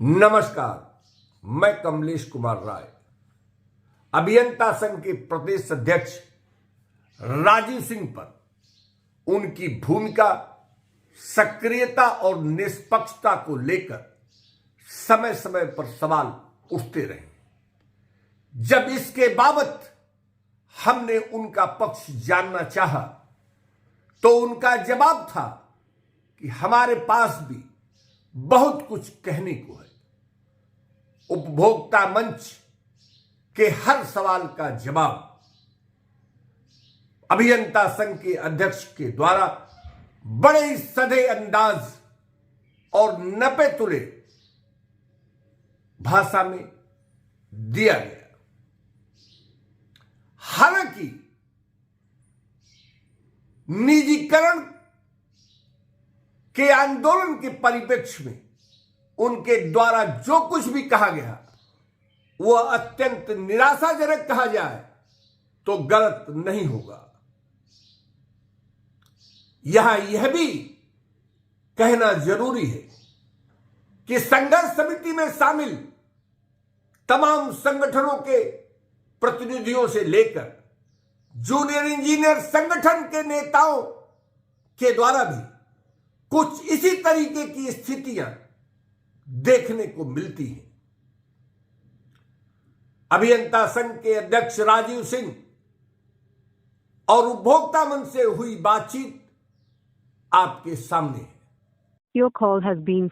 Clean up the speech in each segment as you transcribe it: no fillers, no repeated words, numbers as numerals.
नमस्कार, मैं कमलेश कुमार राय। अभियंता संघ के प्रदेश अध्यक्ष राजीव सिंह पर उनकी भूमिका, सक्रियता और निष्पक्षता को लेकर समय समय पर सवाल उठते रहे। जब इसके बाबत हमने उनका पक्ष जानना चाहा तो उनका जवाब था कि हमारे पास भी बहुत कुछ कहने को है। उपभोक्ता मंच के हर सवाल का जवाब अभियंता संघ के अध्यक्ष के द्वारा बड़े ही सधे अंदाज और नपे तुले भाषा में दिया गया। हालांकि निजीकरण के आंदोलन के परिप्रेक्ष्य में उनके द्वारा जो कुछ भी कहा गया वह अत्यंत निराशाजनक कहा जाए तो गलत नहीं होगा। यहां यह भी कहना जरूरी है कि संघर्ष समिति में शामिल तमाम संगठनों के प्रतिनिधियों से लेकर जूनियर इंजीनियर संगठन के नेताओं के द्वारा भी कुछ इसी तरीके की स्थितियां देखने को मिलती हैं। अभियंता संघ के अध्यक्ष राजीव सिंह और उपभोक्ता मंच से हुई बातचीत आपके सामने है। Your call has been.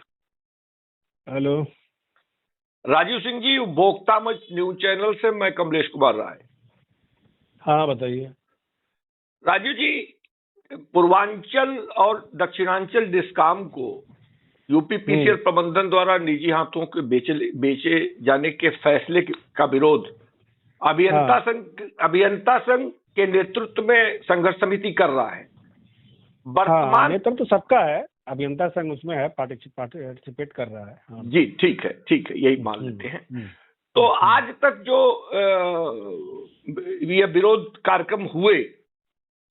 Hello, Rajiv Singh ji, उपभोक्ता मंच न्यूज चैनल से मैं कमलेश कुमार राय। हाँ बताइए। राजीव जी, पूर्वांचल और दक्षिणांचल डिस्काम को यूपीपीसीएल प्रबंधन द्वारा निजी हाथों के बेचे जाने के फैसले का विरोध अभियंता संघ के नेतृत्व में संघर्ष समिति कर रहा है। वर्तमान नेतृत्व तो सबका है, अभियंता संघ उसमें है, पार्टिसिपेट कर रहा है। हाँ। जी ठीक है, यही मान लेते हैं। तो आज तक जो ये विरोध कार्यक्रम हुए,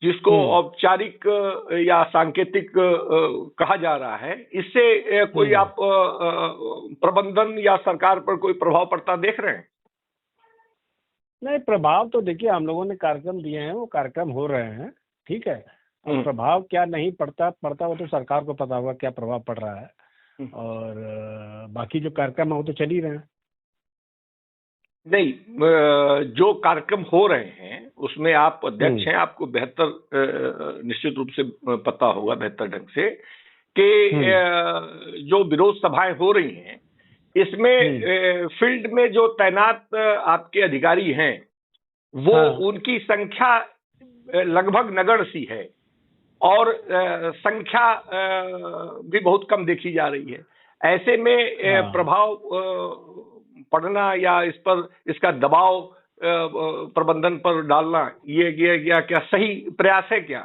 जिसको औपचारिक या सांकेतिक कहा जा रहा है, इससे कोई आप प्रबंधन या सरकार पर कोई प्रभाव पड़ता देख रहे हैं? नहीं, प्रभाव तो देखिए, हम लोगों ने कार्यक्रम दिए हैं, वो कार्यक्रम हो रहे हैं, ठीक है। प्रभाव क्या नहीं पड़ता वो तो सरकार को पता होगा क्या प्रभाव पड़ रहा है। और बाकी जो कार्यक्रम है वो तो चल ही रहे हैं। नहीं, जो कार्यक्रम हो रहे हैं उसमें आप अध्यक्ष हैं, आपको बेहतर निश्चित रूप से पता होगा, बेहतर ढंग से, कि जो विरोध सभाएं हो रही हैं इसमें फील्ड में जो तैनात आपके अधिकारी हैं वो उनकी संख्या लगभग नगण्य सी है और संख्या भी बहुत कम देखी जा रही है। ऐसे में प्रभाव पड़ना या इस पर इसका दबाव प्रबंधन पर डालना, ये क्या सही प्रयास है क्या?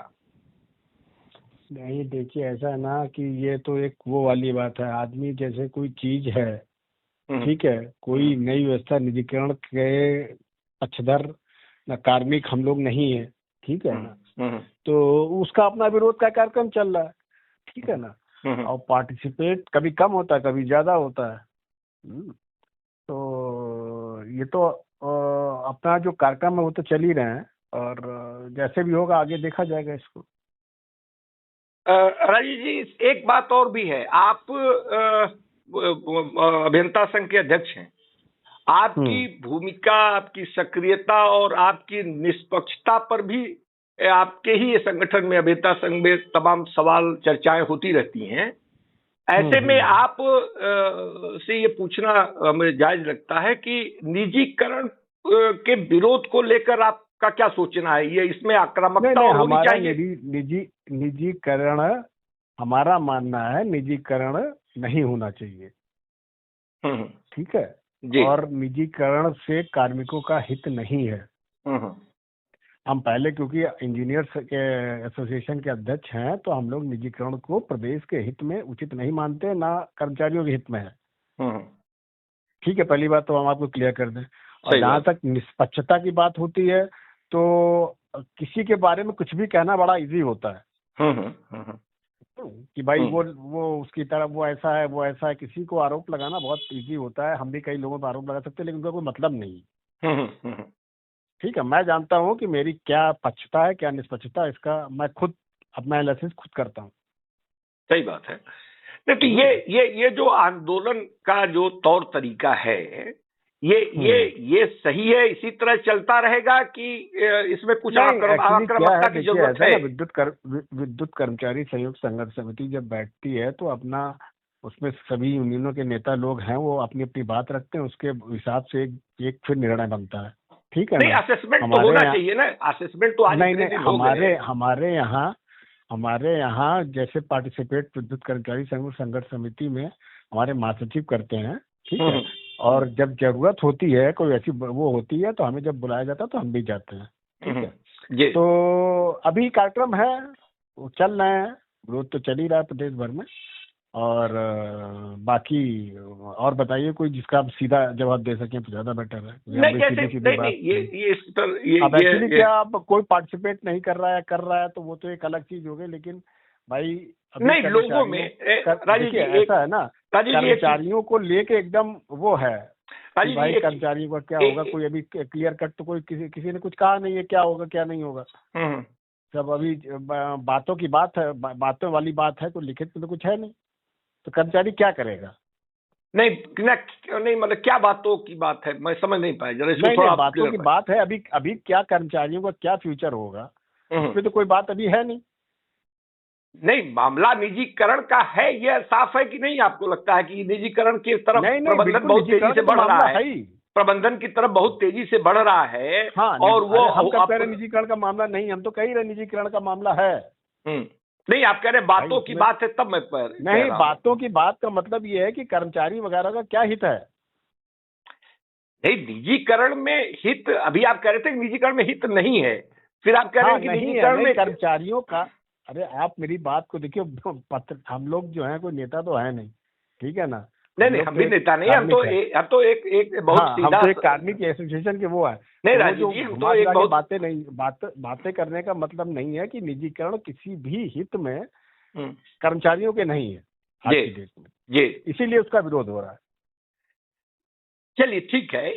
नहीं, देखिए ऐसा है ना कि ये तो एक वो वाली बात है, आदमी जैसे कोई चीज है, ठीक है, कोई नई व्यवस्था निजीकरण के पक्षधर न कार्मिक हम लोग नहीं है, ठीक है ना, तो उसका अपना विरोध का कार्यक्रम चल रहा है, ठीक है ना। और पार्टिसिपेट कभी कम होता है, कभी ज्यादा होता है। तो ये तो अपना जो कार्यक्रम है वो तो चल ही रहे हैं और जैसे भी होगा आगे देखा जाएगा इसको। राजीव जी, एक बात और भी है, आप अभियंता संघ के अध्यक्ष हैं। आपकी भूमिका, आपकी सक्रियता और आपकी निष्पक्षता पर भी आपके ही ये संगठन में, अभियंता संघ में, तमाम सवाल चर्चाएं होती रहती हैं। ऐसे में आप से ये पूछना हमें जायज लगता है कि निजीकरण के विरोध को लेकर आपका क्या सोचना है? ये इसमें आक्रामकता होनी चाहिए? निजीकरण, हमारा मानना है निजीकरण नहीं होना चाहिए, ठीक है जी। और निजीकरण से कार्मिकों का हित नहीं है। हम पहले, क्योंकि इंजीनियर्स के एसोसिएशन के अध्यक्ष हैं, तो हम लोग निजीकरण को प्रदेश के हित में उचित नहीं मानते, ना कर्मचारियों के हित में है, ठीक है। पहली बात तो हम आपको क्लियर कर दें। और जहाँ तक निष्पक्षता की बात होती है तो किसी के बारे में कुछ भी कहना बड़ा इजी होता है, कि भाई वो उसकी तरफ वो ऐसा है वो ऐसा है। किसी को आरोप लगाना बहुत इजी होता है, हम भी कई लोगों पर आरोप लगा सकते हैं, लेकिन उनका कोई मतलब नहीं। ठीक है, मैं जानता हूँ कि मेरी क्या पक्षता है क्या निष्पक्षता है, इसका मैं खुद अपना एनालिसिस खुद करता हूँ। सही बात है। नहीं तो ये जो आंदोलन का जो तौर तरीका है ये सही है, इसी तरह चलता रहेगा कि इसमें कुछ आक्रामकता की जरूरत है? विद्युत कर्मचारी संयुक्त संघर्ष समिति जब बैठती है तो अपना उसमें सभी यूनियनों के नेता लोग हैं, वो अपनी अपनी बात रखते हैं, उसके हिसाब से एक फिर निर्णय बनता है। ठीक है नहीं, असेसमेंट तो होना चाहिए ना, असेसमेंट तो आज हमारे यहाँ जैसे पार्टिसिपेट विद्युत कर्मचारी संघर्ष समिति में हमारे महासचिव करते हैं। ठीक है, और जब जरूरत होती है कोई ऐसी वो होती है तो हमें जब बुलाया जाता है तो हम भी जाते हैं। ठीक है, तो अभी कार्यक्रम है, वो चल रहे हैं, विरोध तो चल ही रहा है प्रदेश भर में। और बाकी और बताइए कोई जिसका आप सीधा जवाब दे सकें तो ज्यादा बेटर है। अब एक्चुअली क्या आप कोई पार्टिसिपेट नहीं कर रहा है तो वो तो एक अलग चीज हो गई, लेकिन भाई नहीं लोगों में ऐसा है ना, कर्मचारियों को लेके एकदम वो है कि भाई कर्मचारियों का क्या होगा, कोई अभी क्लियर कट तो कोई किसी ने कुछ कहा नहीं है क्या होगा क्या नहीं होगा। सब अभी बातों की बात है, बातों वाली बात है, कोई लिखित में तो कुछ है नहीं, तो कर्मचारी क्या करेगा? नहीं मतलब क्या बातों की बात है, मैं समझ नहीं पाया जरा। नहीं, बातों की बात है, अभी क्या कर्मचारियों का क्या फ्यूचर होगा इसमें तो कोई बात अभी है नहीं। मामला निजीकरण का है, ये साफ है कि नहीं? आपको लगता है कि निजीकरण की तरफ प्रबंधन बहुत तेजी से बढ़ रहा है? प्रबंधन की तरफ बहुत तेजी से बढ़ रहा है। हाँ, और वो हम कह रहे निजीकरण का मामला नहीं, हम तो कह ही रहे निजीकरण का मामला है। नहीं, आप कह रहे बातों की बात है, तब मैं नहीं, बातों की बात का मतलब ये है कि कर्मचारी वगैरह का क्या हित है? नहीं, निजीकरण में हित, अभी आप कह रहे थे निजीकरण में हित नहीं है, फिर आप कह रहे हैं कि निजीकरण में कर्मचारियों का। अरे आप मेरी बात को देखिए, हम लोग जो है कोई नेता तो है नहीं, ठीक है ना? नहीं, हम भी नेता नहीं, हम तो एक बहुत सीधा, हम तो एक कार्मिक एसोसिएशन के वो है। नहीं राजीव जी, हम तो एक बहुत बातें करने का मतलब नहीं है कि निजीकरण किसी भी हित में कर्मचारियों के नहीं है आज की डेट में, इसीलिए उसका विरोध हो रहा है। चलिए ठीक है,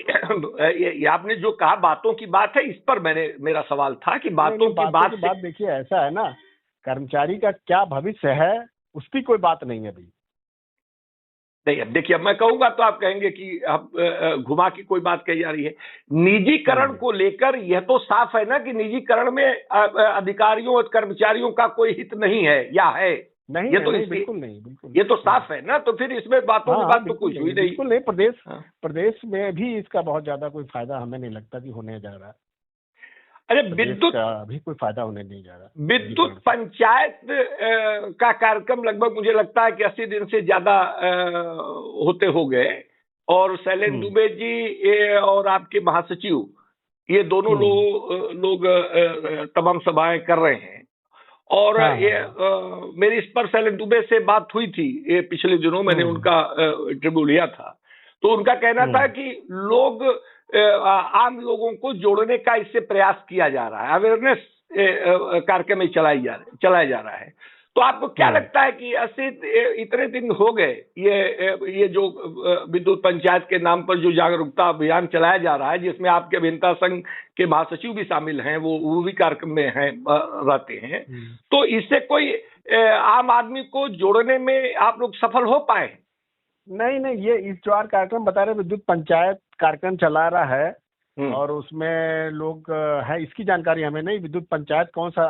आपने जो कहा बातों की बात है, इस पर मेरा सवाल था कि बातों की बात देखिए ऐसा है ना, कर्मचारी का क्या भविष्य है उसकी कोई बात नहीं है अभी। नहीं, अब देखिए, अब मैं कहूंगा तो आप कहेंगे कि आप घुमा की कोई बात कही जा रही है। निजीकरण को लेकर यह तो साफ है ना कि निजीकरण में अधिकारियों और कर्मचारियों का कोई हित नहीं है, या है? नहीं, ये तो बिल्कुल नहीं, ये तो साफ है ना, तो फिर इसमें बातों की बात तो कुछ हुई नहीं। बिल्कुल नहीं, प्रदेश में भी इसका बहुत ज्यादा कोई फायदा हमें नहीं लगता कि होने जा रहा है। अरे विद्युत अभी कोई फायदा होने नहीं जा रहा। विद्युत पंचायत का कार्यक्रम लगभग मुझे लगता है कि 80 दिन से ज्यादा होते हो गए, और शैलेंद्र दुबे जी और आपके महासचिव ये दोनों लोग तमाम सभाएं कर रहे हैं। और मेरी इस पर शैलेंद्र दुबे से बात हुई थी ये पिछले दिनों, मैंने उनका इंटरव्यू लिया था, तो उनका कहना था कि लोग आम लोगों को जोड़ने का इससे प्रयास किया जा रहा है, अवेयरनेस कार्यक्रम चलाया जा रहा है। तो आपको क्या लगता है कि इतने दिन हो गए ये जो विद्युत पंचायत के नाम पर जो जागरूकता अभियान चलाया जा रहा है, जिसमें आपके अभियंता संघ के महासचिव भी शामिल हैं, वो भी कार्यक्रम में हैं, रहते हैं, तो इससे कोई आम आदमी को जोड़ने में आप लोग सफल हो पाए? नहीं, ये इस बार कार्यक्रम बता रहे विद्युत पंचायत कार्यक्रम चला रहा है, और उसमें लोग है, इसकी जानकारी हमें नहीं। विद्युत पंचायत कौन सा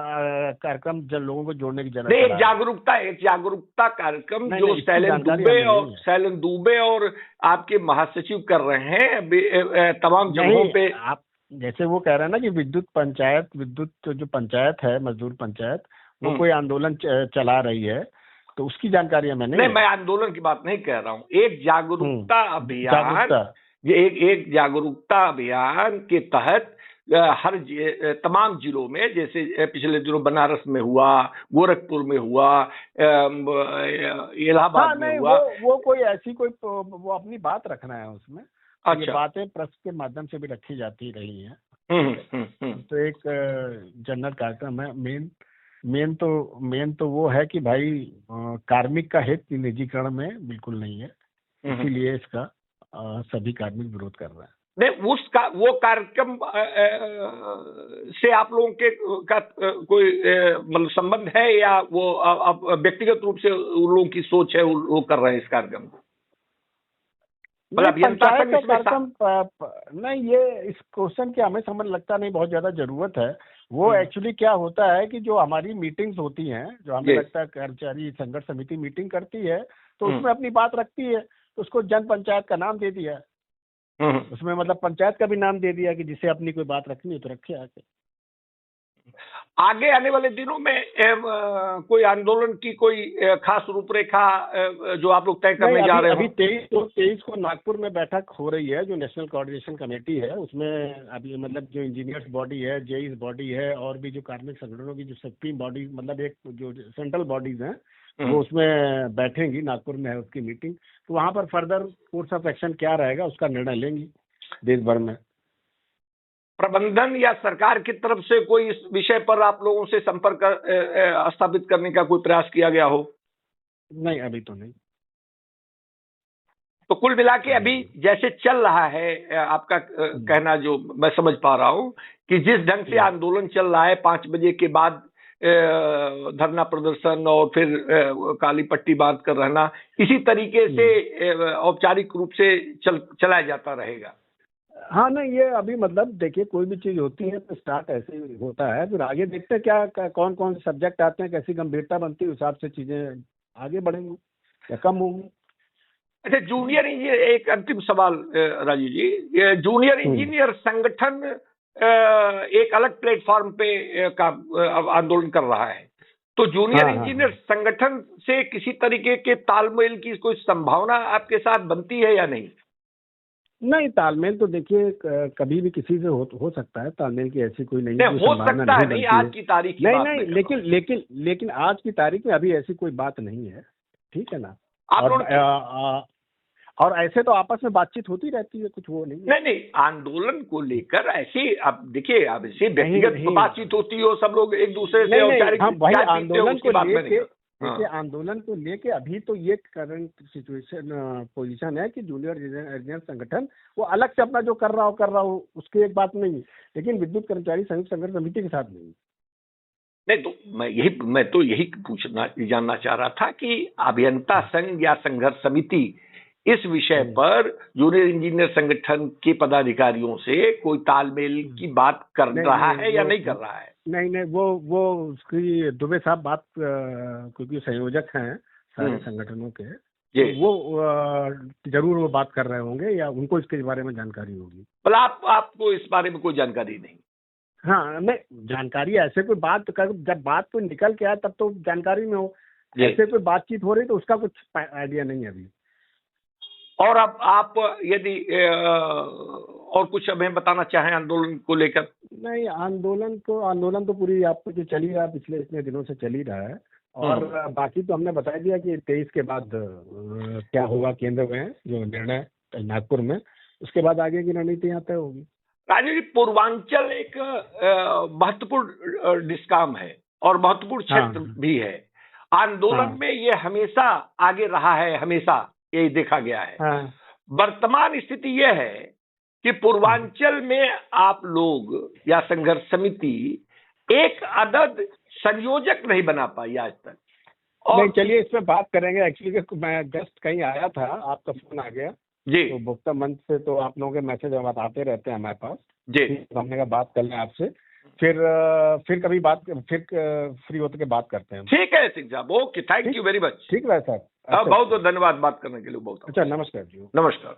कार्यक्रम लोगों को जोड़ने की जानकारी? एक जागरूकता कार्यक्रम जो शैलेंद्र दुबे और आपके महासचिव कर रहे हैं तमाम जगहों पे। आप जैसे वो कह रहे हैं ना कि विद्युत जो पंचायत है, मजदूर पंचायत, वो कोई आंदोलन चला रही है, तो उसकी जानकारी हमें नहीं। मैं आंदोलन की बात नहीं कह रहा हूँ, एक जागरूकता अभियान, ये एक जागरूकता अभियान के तहत हर तमाम जिलों में, जैसे पिछले दिनों बनारस में हुआ, गोरखपुर में हुआ, इलाहाबाद में हुआ। वो कोई ऐसी वो अपनी बात रखना है उसमें। अच्छा, ये बातें प्रेस के माध्यम से भी रखी जाती रही हैं। तो एक जनरल कार्यक्रम है, मेन मेन तो वो है कि भाई कार्मिक का हित निजीकरण में बिल्कुल नहीं है, इसीलिए इसका सभी कार्मिक विरोध कर रहे हैं। नहीं, वो कार्यक्रम से आप लोगों के का कोई मतलब संबंध है, या वो अब व्यक्तिगत रूप से उन लोगों की सोच है, वो कर रहे हैं इस कार्यक्रम को? मतलब पंचायत का कार्यक्रम नहीं, ये इस क्वेश्चन की हमें समझ लगता नहीं बहुत ज्यादा जरूरत है। वो एक्चुअली क्या होता है कि जो हमारी मीटिंग्स होती हैं, जो हमें लगता है कर्मचारी संघर्ष समिति मीटिंग करती है, तो उसमें अपनी बात रखती है, तो उसको जन पंचायत का नाम दे दिया। उसमें मतलब पंचायत का भी नाम दे दिया कि जिसे अपनी कोई बात रखनी है तो रखे आके। आगे आने वाले दिनों में कोई आंदोलन की कोई खास रूपरेखा जो आप लोग तय करने जा रहे हो? अभी 23 को नागपुर में बैठक हो रही है, जो नेशनल कोऑर्डिनेशन कमेटी है, उसमें अभी मतलब जो इंजीनियर्स बॉडी है, जेईस बॉडी है, और भी जो कार्मिक संगठनों की जो सुप्रीम बॉडी, मतलब एक जो सेंट्रल बॉडीज हैं, वो उसमें बैठेंगी। नागपुर में है उसकी मीटिंग, तो वहां पर फर्दर कोर्स ऑफ एक्शन क्या रहेगा उसका निर्णय लेंगी देश भर में। प्रबंधन या सरकार की तरफ से कोई इस विषय पर आप लोगों से संपर्क स्थापित करने का कोई प्रयास किया गया हो? नहीं, अभी तो नहीं। तो कुल मिला के अभी जैसे चल रहा है आपका कहना, जो मैं समझ पा रहा हूं कि जिस ढंग से आंदोलन चल रहा है, 5 बजे के बाद धरना प्रदर्शन और फिर काली पट्टी बांध कर रहना, इसी तरीके से औपचारिक रूप से चलाया जाता रहेगा। हाँ, नहीं, ये अभी मतलब देखिए, कोई भी चीज होती है तो स्टार्ट ऐसे ही होता है, फिर आगे देखते हैं क्या कौन कौन से सब्जेक्ट आते हैं, कैसी गंभीरता बनती है, उस हिसाब से चीजें आगे बढ़ेंगी या कम होंगी। अच्छा, जूनियर इंजीनियर, एक अंतिम सवाल राजू जी, जूनियर इंजीनियर संगठन एक अलग प्लेटफॉर्म पे का आंदोलन कर रहा है, तो जूनियर इंजीनियर संगठन से किसी तरीके के तालमेल की कोई संभावना आपके साथ बनती है या नहीं? नहीं, तालमेल तो देखिए कभी भी किसी से हो सकता है, तालमेल की ऐसी कोई नहीं हो सकता है, नहीं आज की तारीख की बात नहीं, लेकिन आज की तारीख में अभी ऐसी कोई बात नहीं है, ठीक है ना। और ऐसे तो आपस में बातचीत होती रहती है, कुछ वो नहीं, आंदोलन को लेकर ऐसी, अब देखिए, अब ऐसी व्यक्तिगत बातचीत होती हो, सब लोग एक दूसरे से औपचारिक आंदोलन को लेके, देखिए आंदोलन को लेके अभी तो ये करंट सिचुएशन पोजीशन है कि जूनियर इंजीनियर संगठन वो अलग से अपना जो कर रहा हो उसकी एक बात नहीं, लेकिन विद्युत कर्मचारी संयुक्त संघर्ष समिति के साथ नहीं। तो मैं तो यही जानना चाह रहा था कि अभियंता संघ या संघर्ष समिति इस विषय पर जूनियर इंजीनियर संगठन के पदाधिकारियों से कोई तालमेल की बात कर रहा है या नहीं कर रहा है? नहीं, वो उसकी दुबे साहब बात, क्योंकि संयोजक हैं सारे संगठनों के, तो वो जरूर वो बात कर रहे होंगे या उनको इसके बारे में जानकारी होगी। मतलब आपको इस बारे में कोई जानकारी नहीं? हाँ, नहीं, जानकारी ऐसे कोई बात जब बात कोई निकल के आए तब तो जानकारी में हो, ऐसे कोई बातचीत हो रही तो उसका कुछ आइडिया नहीं है अभी। और अब आप यदि और कुछ हमें बताना चाहें आंदोलन को लेकर? नहीं, आंदोलन तो पूरी आपको जो चल ही रहा है, पिछले इतने दिनों से चल ही रहा है, और बाकी तो हमने बता दिया कि 23 के बाद क्या होगा केंद्र में जो निर्णय नागपुर में, उसके बाद आगे की रणनीति यहाँ तय होगी। राजू जी, पूर्वांचल एक महत्वपूर्ण डिस्काम है और महत्वपूर्ण क्षेत्र भी है। आंदोलन में ये हमेशा आगे रहा है, हमेशा यही देखा गया है। वर्तमान स्थिति यह है कि पूर्वांचल में आप लोग या संघर्ष समिति एक अदद संयोजक नहीं बना पाई आज तक। और नहीं, चलिए इस पे बात करेंगे। एक्चुअली मैं जस्ट कहीं आया था, आपका फोन आ गया जी, तो भोक्ता मंच से तो आप लोगों के मैसेज आते रहते हैं हमारे पास जी, तो हमने कहा बात कर लें आपसे, फिर कभी फिर फ्री होते के बात करते हैं। ठीक है सिंह साहब, okay, thank you very much. ठीक है सर, बहुत बहुत धन्यवाद बात करने के लिए। बहुत अच्छा, नमस्कार जी। नमस्कार।